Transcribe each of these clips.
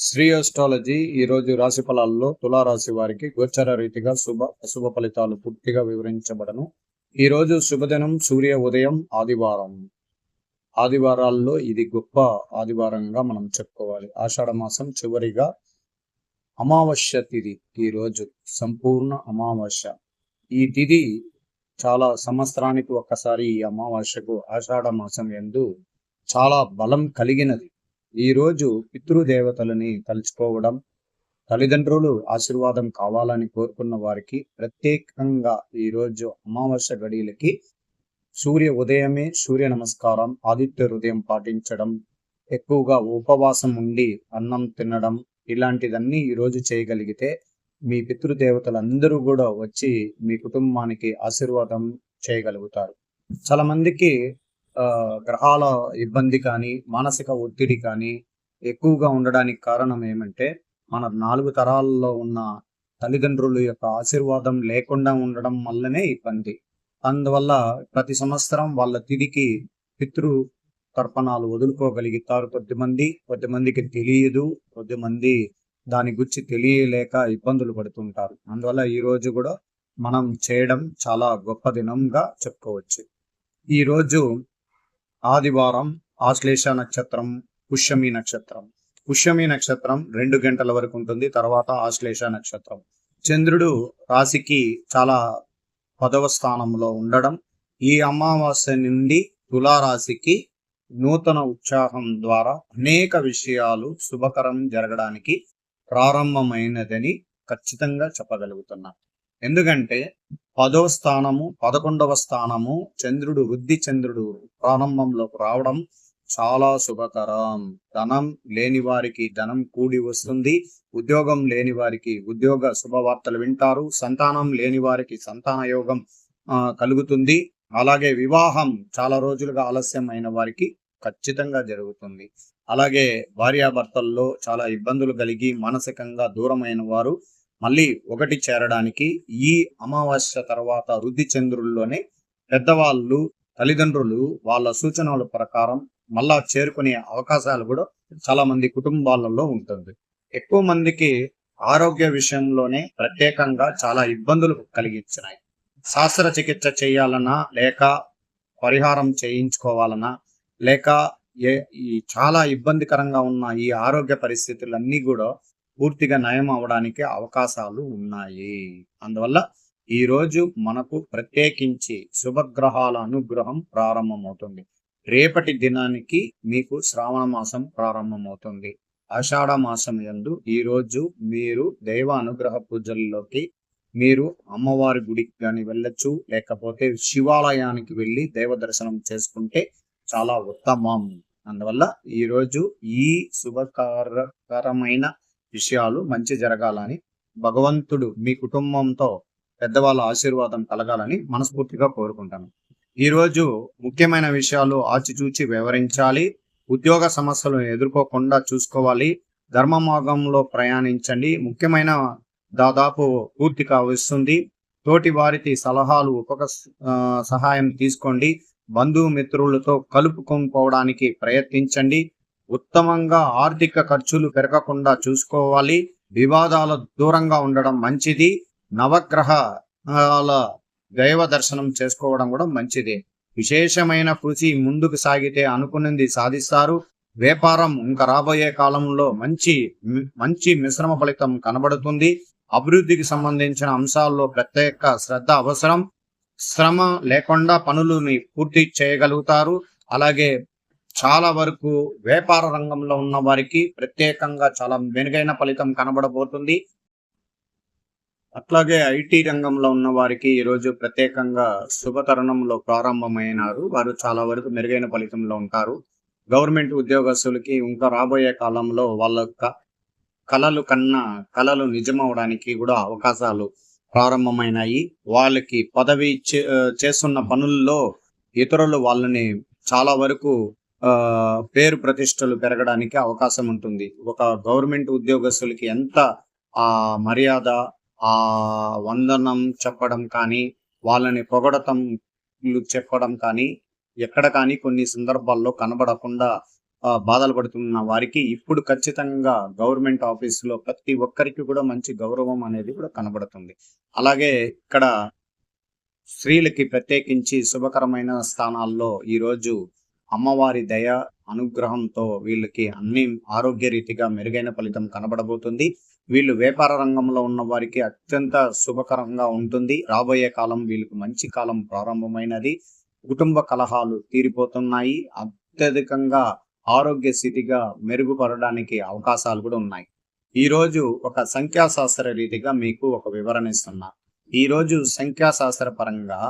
Shri astrology ఈ రోజు రాశి ఫలాల్లో తులారాశి వారికి గోచర రీతిగా అశుభ ఫలితాలు పూర్తిగా వివరించబడను. ఈ రోజు శుభదినం సూర్య ఉదయం ఆదివారం. ఆదివారాల్లో ఇది గొప్ప ఆదివారంగా మనం చెప్పుకోవాలి. ఆషాఢ మాసం చివరిగా అమావాస్య తిథి. ఈ రోజు సంపూర్ణ అమావాస్య. ఈ తిథి చాలా సంవత్సరానికి ఒక్కసారి ఈ అమావాస్యకు ఆషాఢ మాసం యందు చాలా బలం కలిగినది. ఈ రోజు పితృదేవతలని తలుచుకోవడం, తల్లిదండ్రులు ఆశీర్వాదం కావాలని కోరుకున్న వారికి ప్రత్యేకంగా ఈ రోజు అమావాస్య గడియలకి సూర్య ఉదయమే సూర్య నమస్కారం, ఆదిత్య హృదయం పాటించడం, ఎక్కువగా ఉపవాసం ఉండి అన్నం తినడం, ఇలాంటిదన్నీ ఈరోజు చేయగలిగితే మీ పితృదేవతలందరూ కూడా వచ్చి మీ కుటుంబానికి ఆశీర్వాదం చేయగలుగుతారు. చాలా మందికి గ్రహాల ఇబ్బంది కానీ, మానసిక ఒత్తిడి కానీ ఎక్కువగా ఉండడానికి కారణం ఏమంటే, మన 4 తరాల్లో ఉన్న తల్లిదండ్రుల యొక్క ఆశీర్వాదం లేకుండా ఉండడం వల్లనే ఇబ్బంది. అందువల్ల ప్రతి సంవత్సరం వాళ్ళ తిథికి పితృ తర్పణాలు వదులుకోగలుగుతారు కొద్దిమందికి తెలియదు, కొద్దిమంది దాని గురించి తెలియలేక ఇబ్బందులు పడుతుంటారు. అందువల్ల ఈ రోజు కూడా మనం చేయడం చాలా గొప్ప దినంగా చెప్పుకోవచ్చు. ఈ రోజు ఆదివారం, ఆశ్లేష నక్షత్రం, పుష్యమి నక్షత్రం. పుష్యమి నక్షత్రం 2 గంటల వరకు ఉంటుంది. తర్వాత ఆశ్లేష నక్షత్రం. చంద్రుడు రాశికి చాలా 10వ స్థానంలో ఉండడం, ఈ అమావాస్య నుండి తులారాశికి నూతన ఉత్సాహం ద్వారా అనేక విషయాలు శుభకరం జరగడానికి ప్రారంభమైనదని ఖచ్చితంగా చెప్పగలుగుతున్నా. ఎందుకంటే 10వ స్థానము, 11వ స్థానము చంద్రుడు ప్రారంభంలోకి రావడం చాలా శుభకరం. ధనం లేని వారికి ధనం కూడి వస్తుంది, ఉద్యోగం లేని వారికి ఉద్యోగ శుభవార్తలు వింటారు, సంతానం లేని వారికి సంతాన యోగం కలుగుతుంది. అలాగే వివాహం చాలా రోజులుగా ఆలస్యమైన వారికి ఖచ్చితంగా జరుగుతుంది. అలాగే భార్యాభర్తల్లో చాలా ఇబ్బందులు కలిగి మానసికంగా దూరమైన వారు మళ్ళీ ఒకటి చేరడానికి ఈ అమావాస్య తర్వాత వృద్ధి చంద్రుల్లోనే పెద్దవాళ్ళు, తల్లిదండ్రులు వాళ్ళ సూచనల ప్రకారం మళ్ళా చేరుకునే అవకాశాలు కూడా చాలా మంది కుటుంబాలలో ఉంటుంది. ఎక్కువ మందికి ఆరోగ్య విషయంలోనే ప్రత్యేకంగా చాలా ఇబ్బందులు కలిగించినాయి. శస్త్రచికిత్స చేయాలన్నా, లేక పరిహారం చేయించుకోవాలన్నా, లేక ఈ చాలా ఇబ్బందికరంగా ఉన్న ఈ ఆరోగ్య పరిస్థితులన్నీ కూడా పూర్తిగా నయం అవడానికి అవకాశాలు ఉన్నాయి. అందువల్ల ఈ రోజు మనకు ప్రత్యేకించి శుభగ్రహాల అనుగ్రహం ప్రారంభమవుతుంది. రేపటి దినానికి మీకు శ్రావణ మాసం ప్రారంభమవుతుంది. ఆషాఢ మాసం యందు ఈ రోజు మీరు దైవ అనుగ్రహ పూజల్లోకి మీరు అమ్మవారి గుడికి కానీ వెళ్ళొచ్చు, లేకపోతే శివాలయానికి వెళ్ళి దైవ దర్శనం చేసుకుంటే చాలా ఉత్తమం. అందువల్ల ఈరోజు ఈ శుభకరమైన విషయాలు మంచి జరగాలని, భగవంతుడు మీ కుటుంబంతో పెద్దవాళ్ళ ఆశీర్వాదం కలగాలని మనస్ఫూర్తిగా కోరుకుంటాను. ఈరోజు ముఖ్యమైన విషయాలు ఆచిచూచి వివరించాలి. ఉద్యోగ సమస్యలను ఎదుర్కోకుండా చూసుకోవాలి. ధర్మ మార్గంలో ప్రయాణించండి. ముఖ్యమైన దాదాపు పూర్తిగా వస్తుంది. తోటి వారికి సలహాలు సహాయం తీసుకోండి. బంధుమిత్రులతో కలుపుకోవడానికి ప్రయత్నించండి. ఉత్తమంగా ఆర్థిక ఖర్చులు పెరగకుండా చూసుకోవాలి. వివాదాల దూరంగా ఉండడం మంచిది. నవగ్రహాల దైవ దర్శనం చేసుకోవడం కూడా మంచిది. విశేషమైన కృషి ముందుకు సాగితే అనుకున్నది సాధిస్తారు. వ్యాపారం ఇంకా రాబోయే కాలంలో మంచి మిశ్రమ ఫలితం కనబడుతుంది. అభివృద్ధికి సంబంధించిన అంశాల్లో ప్రత్యేక శ్రద్ధ అవసరం. శ్రమ లేకుండా పనులని పూర్తి చేయగలుగుతారు. అలాగే చాలా వరకు వ్యాపార రంగంలో ఉన్న వారికి ప్రత్యేకంగా చాలా మెరుగైన ఫలితం కనబడబోతుంది. అట్లాగే ఐటీ రంగంలో ఉన్న వారికి ఈరోజు ప్రత్యేకంగా శుభతరుణంలో ప్రారంభమైనారు. వారు చాలా వరకు మెరుగైన ఫలితంలో ఉంటారు. గవర్నమెంట్ ఉద్యోగస్తులకి ఇంకా రాబోయే కాలంలో వాళ్ళ కళలు నిజమవడానికి కూడా అవకాశాలు ప్రారంభమైనాయి. వాళ్ళకి పదవి చేస్తున్న పనుల్లో ఇతరులు వాళ్ళని చాలా వరకు పేరు ప్రతిష్టలు పెరగడానికి అవకాశం ఉంటుంది. ఒక గవర్నమెంట్ ఉద్యోగస్తులకి ఎంత మర్యాద, వందనం చెప్పడం కానీ, వాళ్ళని పొగడతం చెప్పడం కానీ ఎక్కడ కానీ కొన్ని సందర్భాల్లో కనబడకుండా బాధలు పడుతున్న వారికి ఇప్పుడు ఖచ్చితంగా గవర్నమెంట్ ఆఫీసులో ప్రతి ఒక్కరికి కూడా మంచి గౌరవం అనేది కూడా కనబడుతుంది. అలాగే ఇక్కడ స్త్రీలకి ప్రత్యేకించి శుభకరమైన స్థానాల్లో ఈరోజు అమ్మవారి దయ అనుగ్రహంతో వీళ్ళకి అన్ని ఆరోగ్య రీతిగా మెరుగైన ఫలితం కనబడబోతుంది. వీళ్ళు వ్యాపార రంగంలో ఉన్న వారికి అత్యంత శుభకరంగా ఉంటుంది. రాబోయే కాలం వీళ్ళకి మంచి కాలం ప్రారంభమైనది. కుటుంబ కలహాలు తీరిపోతున్నాయి. అత్యధికంగా ఆరోగ్య స్థితిగా మెరుగుపడడానికి అవకాశాలు కూడా ఉన్నాయి. ఈరోజు ఒక సంఖ్యాశాస్త్ర రీతిగా మీకు ఒక వివరణ ఇస్తున్నా. ఈరోజు సంఖ్యాశాస్త్ర పరంగా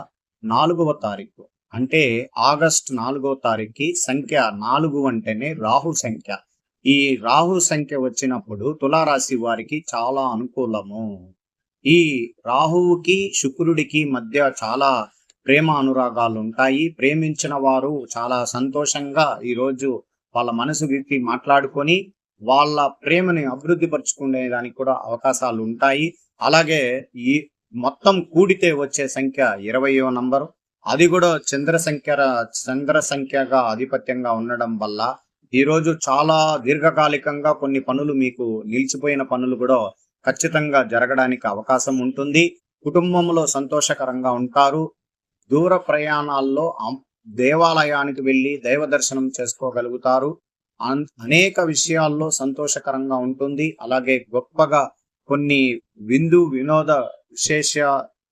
4వ తారీఖు అంటే ఆగస్టు 4వ తారీఖుకి సంఖ్య 4 అంటేనే రాహు సంఖ్య. ఈ రాహు సంఖ్య వచ్చినప్పుడు తులారాశి వారికి చాలా అనుకూలము. ఈ రాహువుకి శుక్రుడికి మధ్య చాలా ప్రేమ అనురాగాలు ఉంటాయి. ప్రేమించిన వారు చాలా సంతోషంగా ఈరోజు వాళ్ళ మనసు విప్పి మాట్లాడుకొని వాళ్ళ ప్రేమని అభివృద్ధి పరుచుకునే దానికి కూడా అవకాశాలు ఉంటాయి. అలాగే ఈ మొత్తం కూడితే వచ్చే సంఖ్య 20వ నంబరు. అది కూడా చంద్ర సంఖ్యగా ఆధిపత్యంగా ఉండడం వల్ల ఈరోజు చాలా దీర్ఘకాలికంగా కొన్ని పనులు మీకు నిలిచిపోయిన పనులు కూడా ఖచ్చితంగా జరగడానికి అవకాశం ఉంటుంది. కుటుంబంలో సంతోషకరంగా ఉంటారు. దూర ప్రయాణాల్లో దేవాలయానికి వెళ్ళి దైవ దర్శనం చేసుకోగలుగుతారు. అనేక విషయాల్లో సంతోషకరంగా ఉంటుంది. అలాగే గొప్పగా కొన్ని వినోద విశేష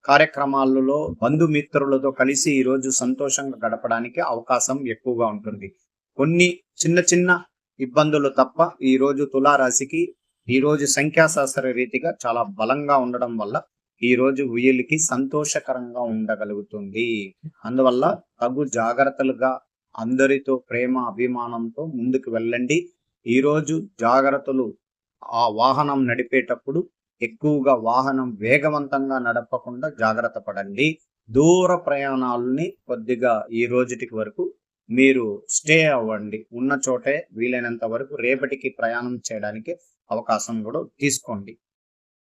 కార్యక్రమాలలో బంధుమిత్రులతో కలిసి ఈరోజు సంతోషంగా గడపడానికి అవకాశం ఎక్కువగా ఉంటుంది. కొన్ని చిన్న ఇబ్బందులు తప్ప ఈరోజు తులారాశికి ఈరోజు సంఖ్యాశాస్త్ర రీతిగా చాలా బలంగా ఉండడం వల్ల ఈరోజు వీళ్ళకి సంతోషకరంగా ఉండగలుగుతుంది. అందువల్ల తగు జాగ్రత్తలుగా అందరితో ప్రేమ అభిమానంతో ముందుకు వెళ్ళండి. ఈరోజు జాగ్రత్తలు, ఆ వాహనం నడిపేటప్పుడు ఎక్కువగా వాహనం వేగవంతంగా నడపకుండా జాగ్రత్త పడండి. దూర ప్రయాణాలని కొద్దిగా ఈ రోజుటికి వరకు మీరు స్టే అవ్వండి. ఉన్న చోటే వీలైనంత వరకు రేపటికి ప్రయాణం చేయడానికి అవకాశం కూడా తీసుకోండి.